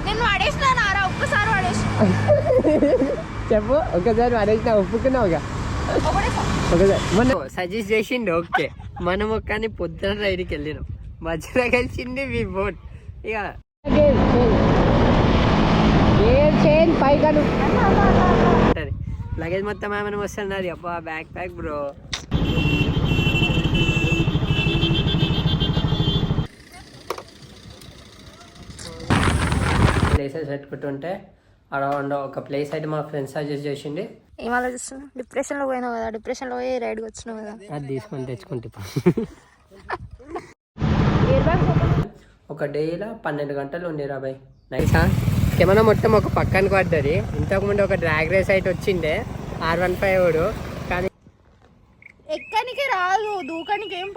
నేను వాడేసినారా ఒక్కసారి వాడేసి చెప్పు ఒకసారి వాడేసిన ఒప్పుకున్నావుగా ఒకసారి మొన్న సజెస్ట్ చేసిండు ఓకే మనం కానీ పొద్దున రైడ్కి వెళ్ళినాం మధ్యలో కలిసింది వి బోట్ ఇక పైగాను లగేజ్ మొత్తం ఏమైనా వస్తున్నది అబ్బా బ్యాక్ ప్యాక్ బ్రో ప్లేసెస్ పెట్టుకుంటుంటే అరౌండ్ ఒక ప్లేస్ అయితే మా ఫ్రెండ్స్ సజెస్ట్ చేసింది ఏం ఆలోచిస్తున్నావు డిప్రెషన్లో పోయినావు కదా డిప్రెషన్లో పోయి రైడ్కి వచ్చినావు కదా అది తీసుకొని తెచ్చుకుంటే ఒక డేలో 12 గంటలు ఉండే రాబాయ్ నైసా కెమెరా మొత్తం ఒక పక్కనకి పడ్డది ఇంతకుముందు ఒక డ్రాగ్ రేస్ అయితే వచ్చిండే R15 కానీ ఎక్కడికి రాదు దూకానికి ఏం